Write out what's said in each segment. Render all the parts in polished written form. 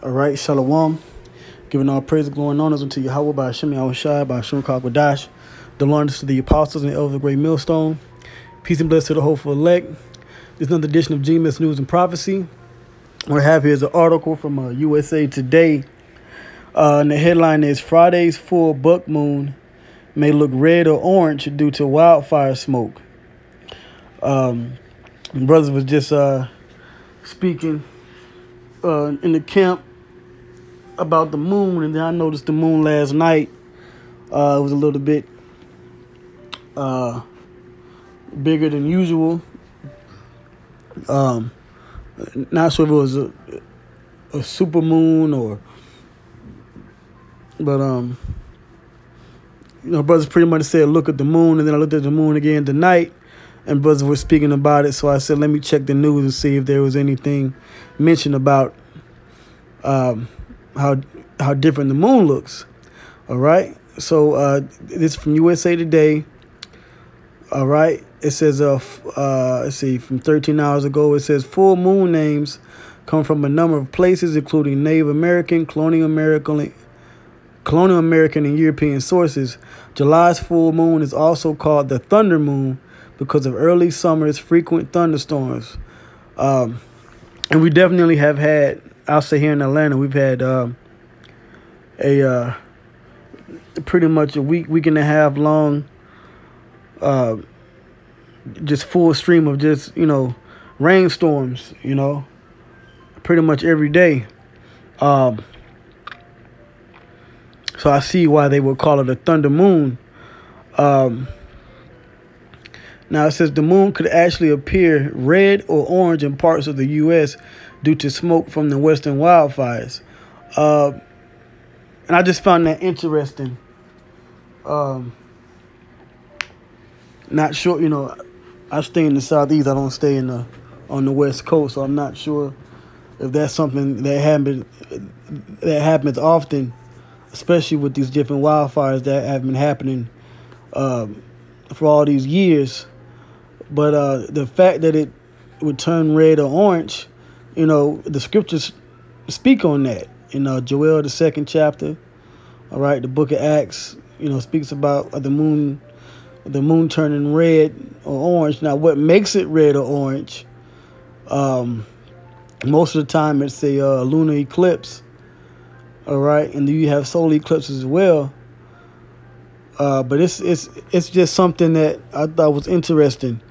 All right, Shalom. Giving all praise, glory, and honors unto Yahweh by Hashem Yahushai, by Hashem Kakwadash, the largest to the apostles and the elders of the great millstone. Peace and blessings to the hopeful elect. This is another edition of GMS News and Prophecy. What I have here is an article from USA Today. And the headline is Friday's full buck moon may look red or orange due to wildfire smoke. Brothers was just speaking in the camp about the moon, and then I noticed the moon last night. It was a little bit bigger than usual. Not sure if it was a super moon but brothers pretty much said look at the moon, and then I looked at the moon again tonight, and brothers were speaking about it. So I said let me check the news and see if there was anything mentioned about how different the moon looks. All right. So this is from USA Today. All right. It says let's see, from 13 hours ago, it says full moon names come from a number of places, including Native American, colonial American, and European sources. July's full moon is also called the thunder moon because of early summer's frequent thunderstorms. And we definitely have had, I'll say here in Atlanta, we've had a pretty much a week and a half long just full stream of just, rainstorms, pretty much every day. So I see why they would call it a thunder moon. Now it says the moon could actually appear red or orange in parts of the U.S. due to smoke from the western wildfires. And I just found that interesting. Not sure, I stay in the Southeast. I don't stay on the West Coast, so I'm not sure if that's something that happens often, especially with these different wildfires that have been happening for all these years. But the fact that it would turn red or orange, the scriptures speak on that. In Joel, the 2nd chapter, all right, the book of Acts, speaks about the moon turning red or orange. Now, what makes it red or orange? Most of the time, it's a lunar eclipse, all right, and then you have solar eclipses as well. But it's just something that I thought was interesting.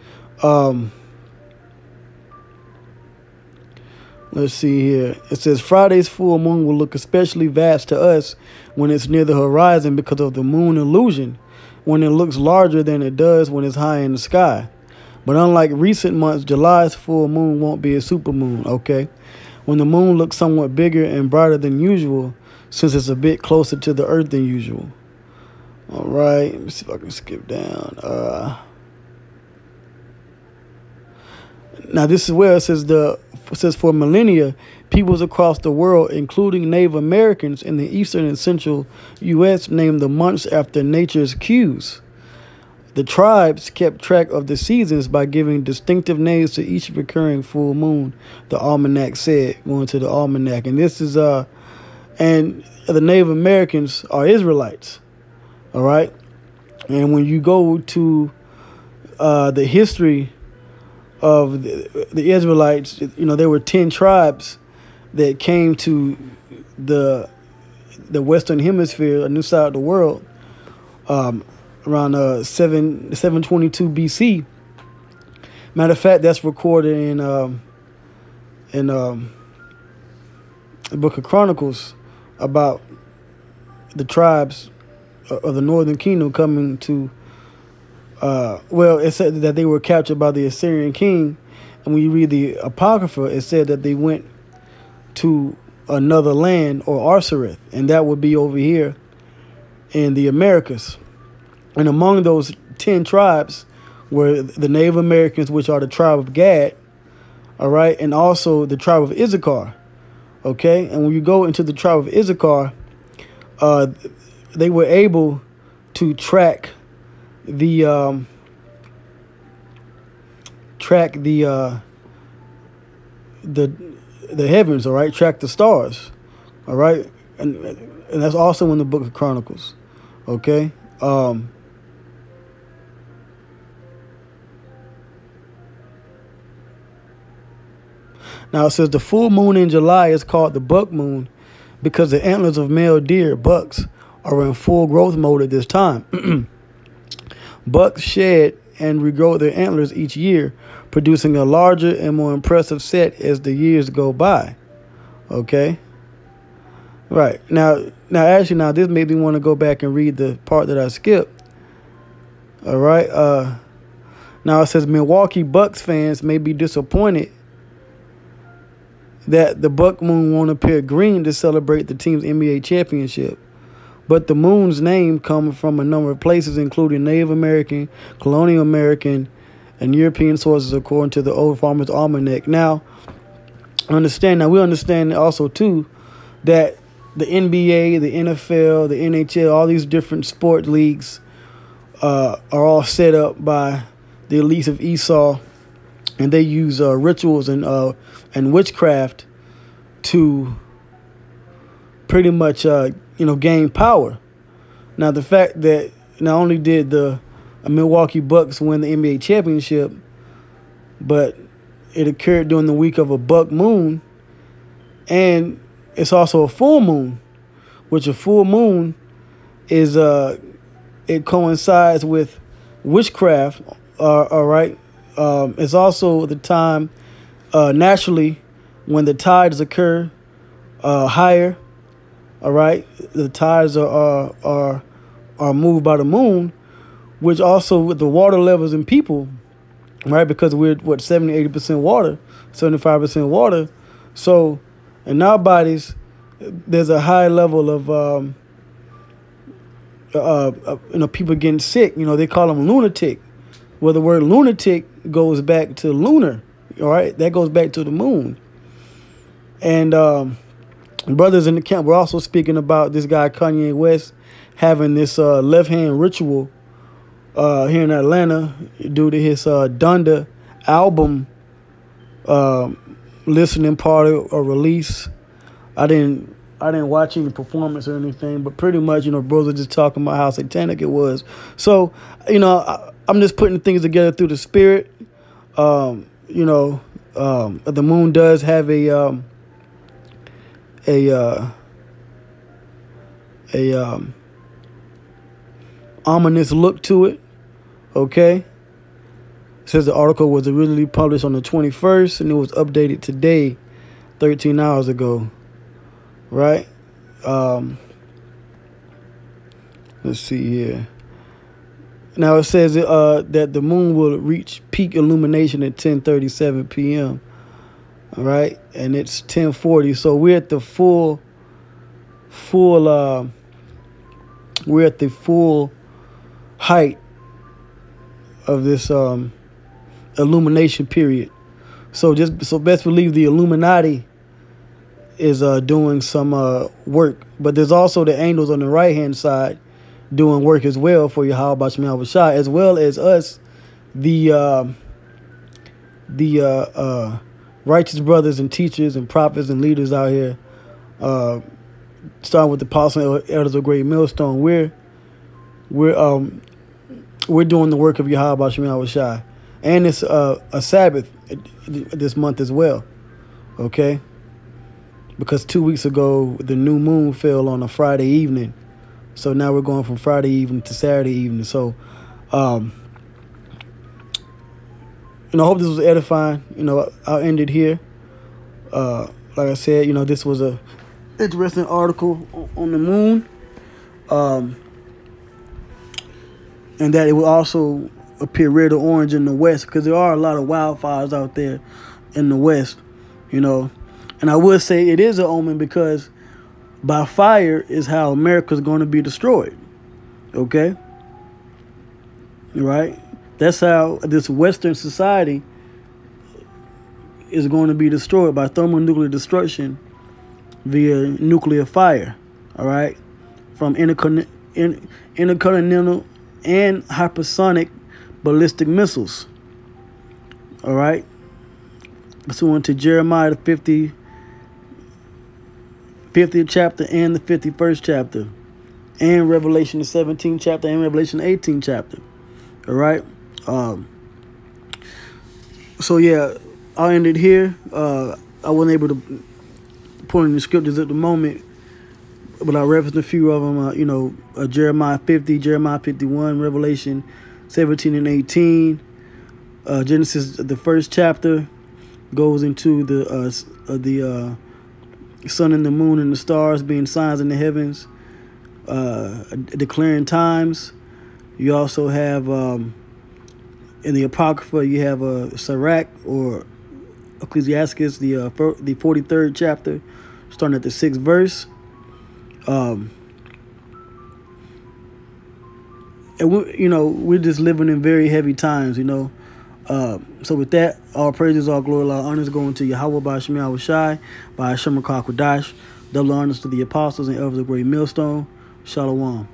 Let's see here. It says Friday's full moon will look especially vast to us when it's near the horizon because of the moon illusion, when it looks larger than it does when it's high in the sky. But unlike recent months, July's full moon won't be a supermoon, okay? When the moon looks somewhat bigger and brighter than usual, since it's a bit closer to the earth than usual. All right, let me see if I can skip down. Now this is where it says for millennia, peoples across the world, including Native Americans in the eastern and central U.S., named the months after nature's cues. The tribes kept track of the seasons by giving distinctive names to each recurring full moon, the almanac said, going to the almanac. And this is, and the Native Americans are Israelites, all right? And when you go to the history of the Israelites, there were 10 tribes that came to the Western Hemisphere, a new side of the world, around 722 BC. Matter of fact, that's recorded in the Book of Chronicles about the tribes of the Northern Kingdom coming to. It said that they were captured by the Assyrian king, and when you read the Apocrypha, it said that they went to another land, or Arsareth, and that would be over here in the Americas. And among those 10 tribes were the Native Americans, which are the tribe of Gad, all right, and also the tribe of Issachar, okay? And when you go into the tribe of Issachar, they were able to track the the heavens, all right, track the stars, all right, and that's also in the Book of Chronicles, okay. Now it says the full moon in July is called the buck moon because the antlers of male deer, bucks, are in full growth mode at this time. Bucks shed and regrow their antlers each year, producing a larger and more impressive set as the years go by. Okay? Right. Now this made me want to go back and read the part that I skipped. All right? Now it says Milwaukee Bucks fans may be disappointed that the buck moon won't appear green to celebrate the team's NBA championship. But the moon's name comes from a number of places, including Native American, Colonial American, and European sources, according to the Old Farmer's Almanac. Now, we understand also, too, that the NBA, the NFL, the NHL, all these different sport leagues are all set up by the elites of Esau, and they use rituals and witchcraft to pretty much gain power. Now, the fact that not only did the Milwaukee Bucks win the NBA championship, but it occurred during the week of a buck moon, and it's also a full moon, which a full moon is it coincides with witchcraft. All right. It's also the time naturally when the tides occur higher. All right, the tides are moved by the moon, which also with the water levels in people, right? Because we're 70-80% water, 75% water. So in our bodies, there's a high level of people getting sick. They call them lunatic. Well, the word lunatic goes back to lunar. All right, that goes back to the moon. And brothers in the camp, we're also speaking about this guy Kanye West having this left-hand ritual here in Atlanta due to his Donda album listening party or release. I didn't watch any performance or anything, but pretty much, brothers just talking about how satanic it was. So, I'm just putting things together through the spirit. The moon does have a ominous look to it. Okay. It says the article was originally published on the 21st and it was updated today, 13 hours ago. Right? Let's see here. Now it says that the moon will reach peak illumination at 10:37 p.m. All right, and it's 10:40, so we're at the full height of this illumination period. So best believe the Illuminati is doing some work, but there's also the angels on the right hand side doing work as well for Yahweh Shemel Shai, as well as us, the righteous brothers and teachers and prophets and leaders out here, starting with the apostles and elders of Great Millstone. We're doing the work of Yahweh Shemel Shai, and it's a Sabbath this month as well. Okay, because 2 weeks ago the new moon fell on a Friday evening. So now we're going from Friday evening to Saturday evening. So, I hope this was edifying. I'll end it here. Like I said, this was a interesting article on the moon. And that it will also appear red or orange in the west, because there are a lot of wildfires out there in the west, And I would say it is an omen because by fire is how America's going to be destroyed. Okay? Right? That's how this Western society is going to be destroyed, by thermonuclear destruction via nuclear fire. All right? From intercontinental and hypersonic ballistic missiles. All right? Pursuant to Jeremiah the 50th chapter and the 51st chapter, and Revelation the 17th chapter and Revelation the 18th chapter. All right. So yeah, I'll end it here. I wasn't able to point in the scriptures at the moment, but I referenced a few of them. Jeremiah 50, Jeremiah 51, Revelation 17 and 18. Genesis, the first chapter, goes into the sun and the moon and the stars being signs in the heavens, declaring times. You also have in the Apocrypha, you have Sirach or Ecclesiastes, the 43rd chapter, starting at the 6th verse. And we're just living in very heavy times, So with that, all praises, all glory, all honors going to Yahweh by Shemi Awashai, by Hashem Rakakwadash. Double honors to the apostles and elders of Great Millstone. Shalom.